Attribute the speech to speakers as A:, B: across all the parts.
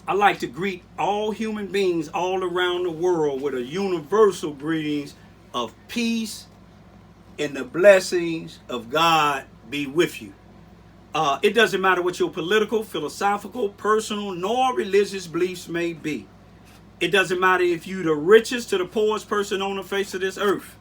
A: I like to greet all human beings all around the world with a universal greetings of peace and the blessings of God be with you. It doesn't matter what your political, philosophical, personal, nor religious beliefs may be. It doesn't matter if you're the richest to the poorest person on the face of this earth.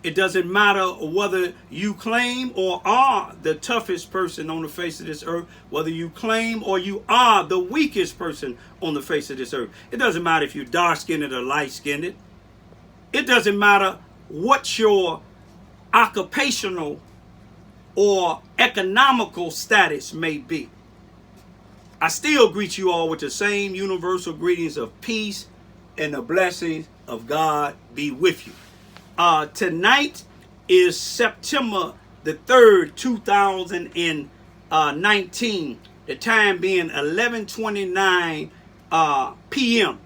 A: It doesn't matter whether you claim or are the toughest person on the face of this earth, whether you claim or you are the weakest person on the face of this earth. It doesn't matter if you're dark-skinned or light-skinned. It doesn't matter what your occupational or economical status may be. I still greet you all with the same universal greetings of peace and the blessings of God be with you. Tonight is September the 3rd, 2019. The time being 11:29 p.m.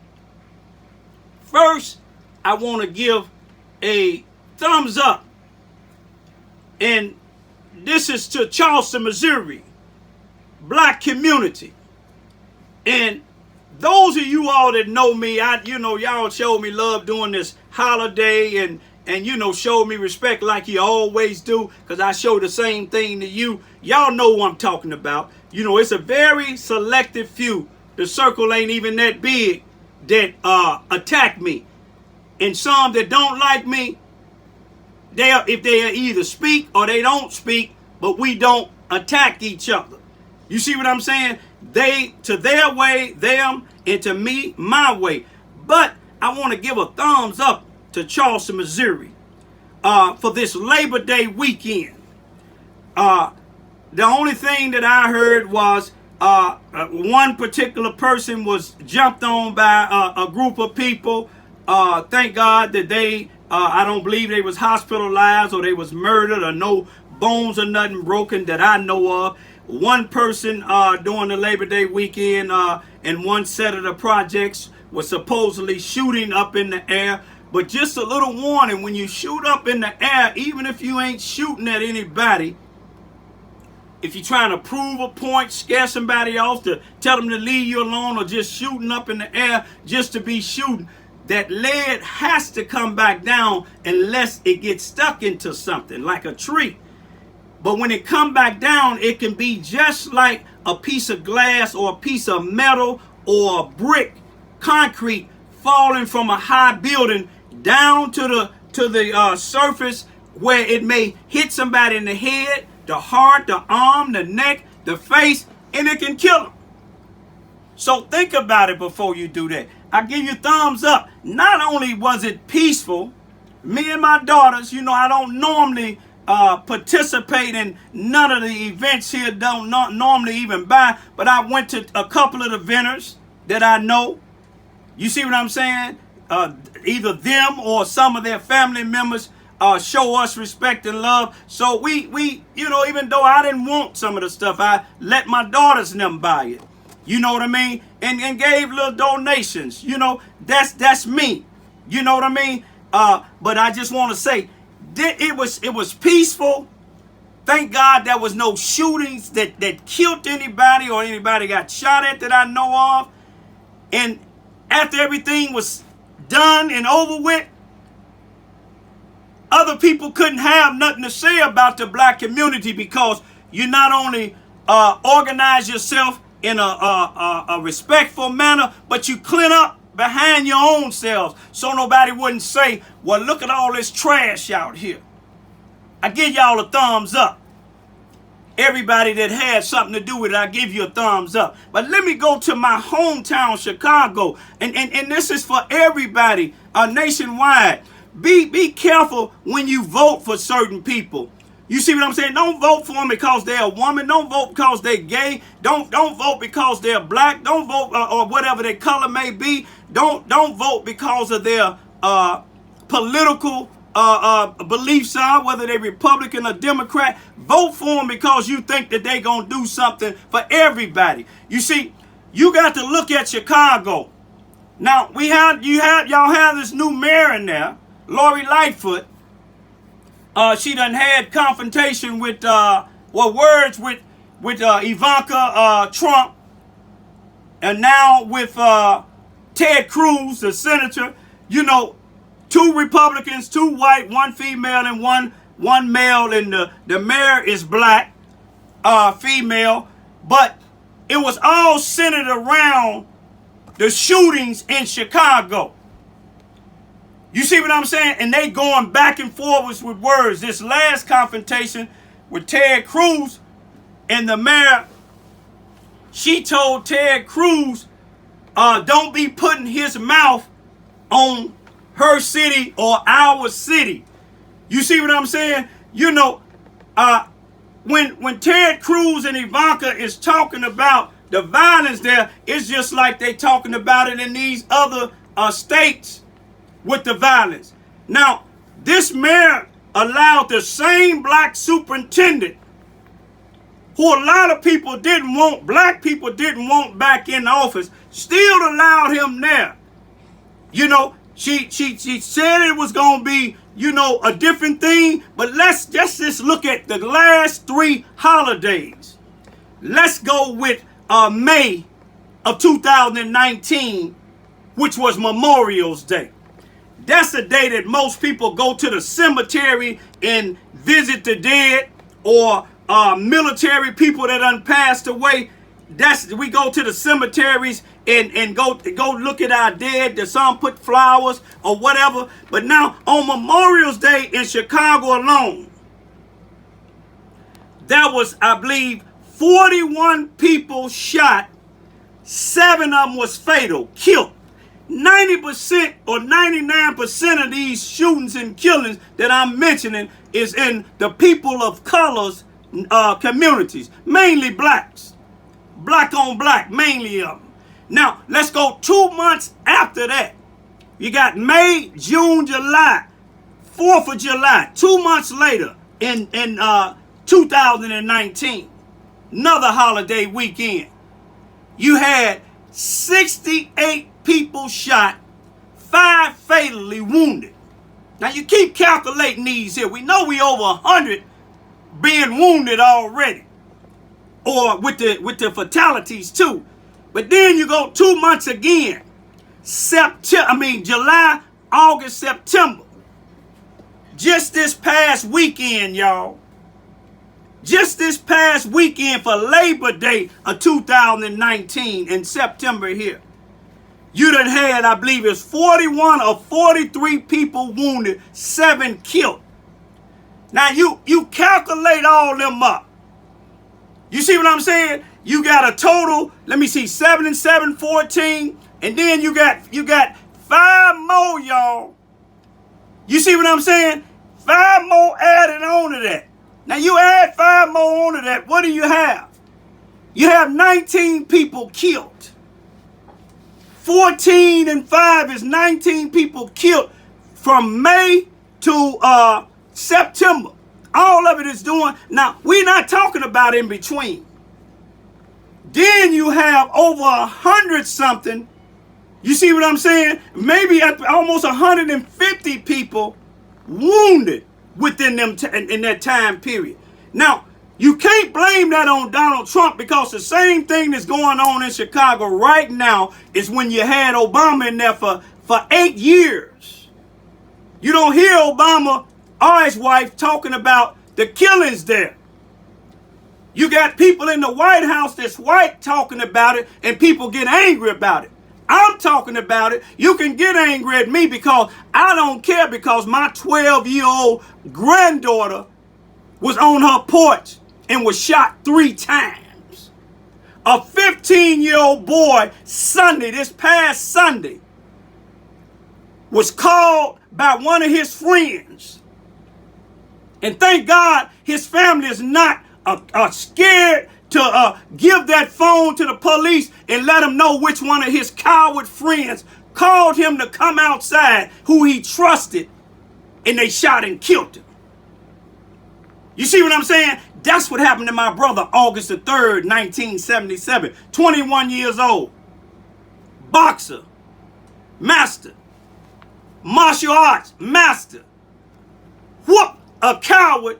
A: First, I want to give a thumbs up. And this is to Charleston, Missouri, black community. And those of you all that know me, y'all showed me love during this holiday and showed me respect like you always do, because I show the same thing to you. Y'all know what I'm talking about. It's a very selective few. The circle ain't even that big that attack me. And some that don't like me, if they either speak or they don't speak, but we don't attack each other. You see what I'm saying? They to their way, them, and to me, my way. But I want to give a thumbs up to Charleston, Missouri, for this Labor Day weekend. The only thing that I heard was one particular person was jumped on by a group of people. Thank God that I don't believe they was hospitalized or they was murdered or no bones or nothing broken that I know of. One person during the Labor Day weekend in one set of the projects was supposedly shooting up in the air. But just a little warning, when you shoot up in the air, even if you ain't shooting at anybody, if you're trying to prove a point, scare somebody off, to tell them to leave you alone, or just shooting up in the air just to be shooting, that lead has to come back down unless it gets stuck into something like a tree. But when it come back down, it can be just like a piece of glass or a piece of metal or a brick, concrete, falling from a high building down to the surface, where it may hit somebody in the head, the heart, the arm, the neck, the face, and it can kill them. So think about it before you do that. I give you thumbs up. Not only was it peaceful, me and my daughters, I don't normally participate in none of the events here, don't not normally even buy, but I went to a couple of the vendors that I know. You see what I'm saying? Either them or some of their family members show us respect and love. So we even though I didn't want some of the stuff, I let my daughters and them buy it. You know what I mean? And gave little donations. That's me. You know what I mean? But I just want to say, it was peaceful. Thank God there was no shootings that killed anybody or anybody got shot at that I know of. And after everything was done and over with, other people couldn't have nothing to say about the black community, because you not only organize yourself in a respectful manner, but you clean up behind your own selves so nobody wouldn't say, well, look at all this trash out here. I give y'all a thumbs up. Everybody that had something to do with it, I give you a thumbs up. But let me go to my hometown, Chicago. And this is for everybody nationwide. Be careful when you vote for certain people. You see what I'm saying? Don't vote for them because they're a woman. Don't vote because they're gay. Don't vote because they're black. Don't vote or whatever their color may be. Don't vote because of their political beliefs are, whether they're Republican or Democrat. Vote for them because you think that they're going to do something for everybody. You see, you got to look at Chicago. Now, y'all have this new mayor in there, Lori Lightfoot. She done had confrontation with, words with Ivanka Trump. And now with Ted Cruz, the senator, you know, 2 Republicans, 2 white, 1 female, and one male, and the mayor is black, female. But it was all centered around the shootings in Chicago. You see what I'm saying? And they going back and forth with words. This last confrontation with Ted Cruz and the mayor, she told Ted Cruz, don't be putting his mouth on her city or our city. You see what I'm saying? You know, when Ted Cruz and Ivanka is talking about the violence there, it's just like they talking about it in these other states with the violence. Now, this mayor allowed the same black superintendent who a lot of people didn't want, black people didn't want back in office, still allowed him there. You know, she said it was going to be, you know, a different thing, but let's just look at the last 3 holidays. Let's go with May of 2019, which was Memorial's Day. That's a day that most people go to the cemetery and visit the dead, or military people that done passed away. We go to the cemeteries and go look at our dead. Some put flowers or whatever. But now on Memorial's Day in Chicago alone, there was, I believe, 41 people shot. 7 of them was fatal, killed. 90% or 99% of these shootings and killings that I'm mentioning is in the people of colors communities, mainly blacks. Black on black, mainly of them. Now, let's go 2 months after that. You got May, June, July, 4th of July, 2 months later in 2019, another holiday weekend. You had 68 people shot, 5 fatally wounded. Now you keep calculating these here. We know we over 100 being wounded already, or with the fatalities too. But then you go 2 months again, July, August, September. Just this past weekend, y'all. Just this past weekend for Labor Day of 2019 in September here. You done had, I believe it's 41 or 43 people wounded, 7 killed. Now you calculate all them up. You see what I'm saying? You got a total, let me see, 7 and 7, 14. And then you got 5 more, y'all. You see what I'm saying? 5 more added on to that. Now you add 5 more on to that, what do you have? You have 19 people killed. 14 and 5 is 19 people killed from May to September. All of it is doing. Now, we're not talking about in between. Then you have over 100 something. You see what I'm saying? Maybe at almost 150 people wounded within them in that time period. Now, you can't blame that on Donald Trump, because the same thing that's going on in Chicago right now is when you had Obama in there for 8 years. You don't hear Obama or his wife talking about the killings there. You got people in the White House that's white talking about it, and people get angry about it. I'm talking about it. You can get angry at me because I don't care, because my 12-year-old granddaughter was on her porch and was shot 3 times. A 15-year-old boy this past Sunday, was called by one of his friends. And thank God his family is not scared to give that phone to the police and let him know which one of his coward friends called him to come outside, who he trusted, and they shot and killed him. You see what I'm saying? That's what happened to my brother August the 3rd, 1977. 21 years old. Boxer. Master. Martial arts. Master. Whoop a coward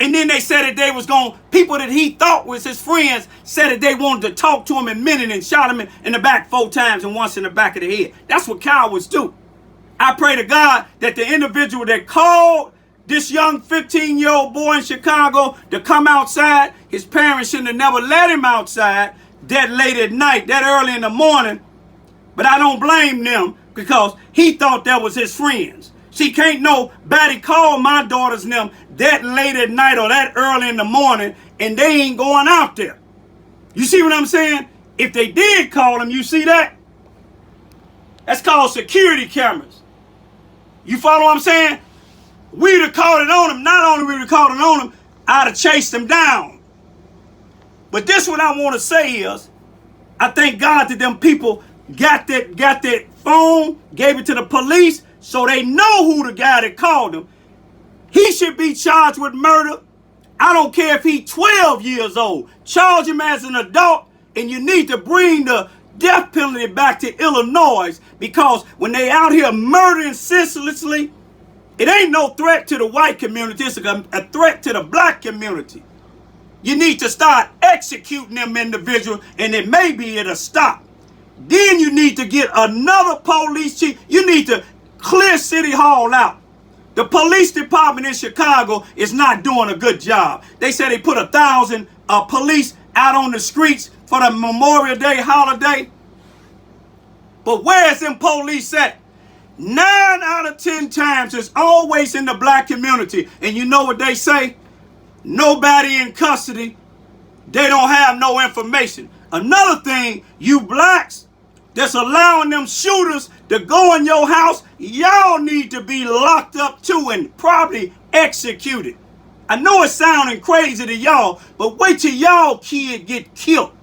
A: And then they said that they was going, people that he thought was his friends said that they wanted to talk to him in a minute and shot him in the back 4 times and once in the back of the head. That's what cowards do. I pray to God that the individual that called this young 15-year-old boy in Chicago to come outside, his parents shouldn't have never let him outside that late at night, that early in the morning. But I don't blame them because he thought that was his friends. See, can't nobody call my daughters and them that late at night or that early in the morning and they ain't going out there. You see what I'm saying? If they did call them, you see that? That's called security cameras. You follow what I'm saying? We'd have called it on them. Not only we'd have called it on them, I'd have chased them down. But this what I want to say is, I thank God that them people got that phone, gave it to the police, so they know who the guy that called them. He should be charged with murder. I don't care if he's 12 years old. Charge him as an adult, and you need to bring the death penalty back to Illinois, because when they out here murdering senselessly, it ain't no threat to the white community. It's a threat to the black community. You need to start executing them individuals, and it maybe it'll stop. Then you need to get another police chief. You need to clear City Hall out. The police department in Chicago is not doing a good job. They said they put 1,000 police out on the streets for the Memorial Day holiday. But where's them police at? 9 out of 10 times it's always in the black community. And you know what they say? Nobody in custody. They don't have no information. Another thing, you blacks that's allowing them shooters to go in your house, y'all need to be locked up too and probably executed. I know it's sounding crazy to y'all, but wait till y'all kid get killed.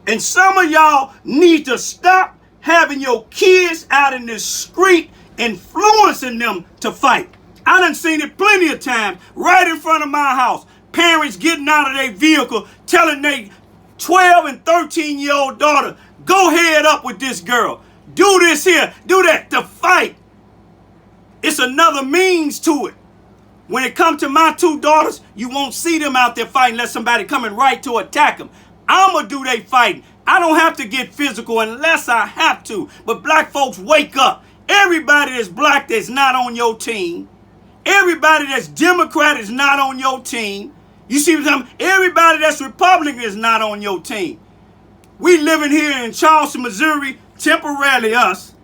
A: And some of y'all need to stop having your kids out in the street influencing them to fight. I done seen it plenty of times right in front of my house. Parents getting out of their vehicle telling their 12 and 13-year-old daughter, go head up with this girl. Do this here, do that, to fight. It's another means to it. When it comes to my 2 daughters, you won't see them out there fighting unless somebody coming right to attack them. I'm going to do they fighting. I don't have to get physical unless I have to. But black folks, wake up. Everybody that's black that's not on your team. Everybody that's Democrat is not on your team. You see what I'm saying? Everybody that's Republican is not on your team. We living here in Charleston, Missouri, temporarily us.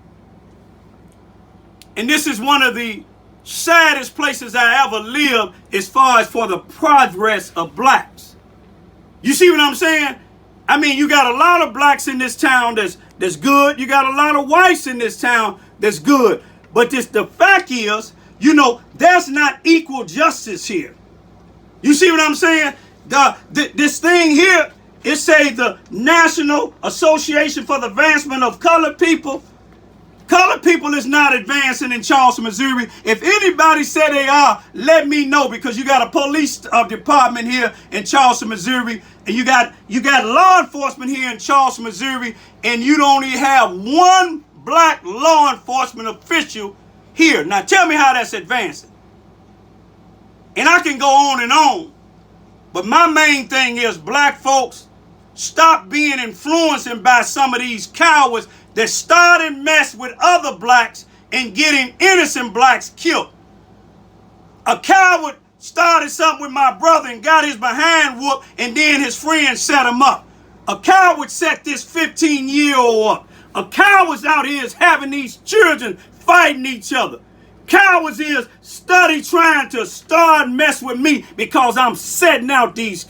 A: And this is one of the saddest places I ever lived as far as for the progress of blacks. You see what I'm saying? I mean, you got a lot of blacks in this town that's good. You got a lot of whites in this town that's good. But the fact is, there's not equal justice here. You see what I'm saying? This thing here, it says the National Association for the Advancement of Colored People. Colored people is not advancing in Charleston, Missouri. If anybody say they are, let me know, because you got a police department here in Charleston, Missouri, and you got law enforcement here in Charleston, Missouri, and you don't even have one black law enforcement official here. Now tell me how that's advancing. And I can go on and on. But my main thing is, black folks, stop being influenced by some of these cowards that started mess with other blacks and getting innocent blacks killed. A coward started something with my brother and got his behind whooped, and then his friends set him up. A coward set this 15-year-old up. A coward's out here is having these children fighting each other. Cowards is trying to start mess with me because I'm setting out these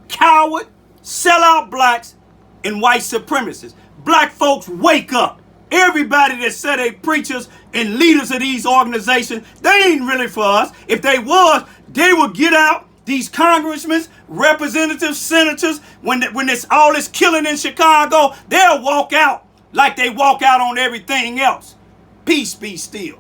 A: coward, sellout blacks and white supremacists. Black folks, wake up. Everybody that said they preachers and leaders of these organizations, they ain't really for us. If they was, they would get out. These congressmen, representatives, senators, when it's all this killing in Chicago, they'll walk out like they walk out on everything else. Peace be still.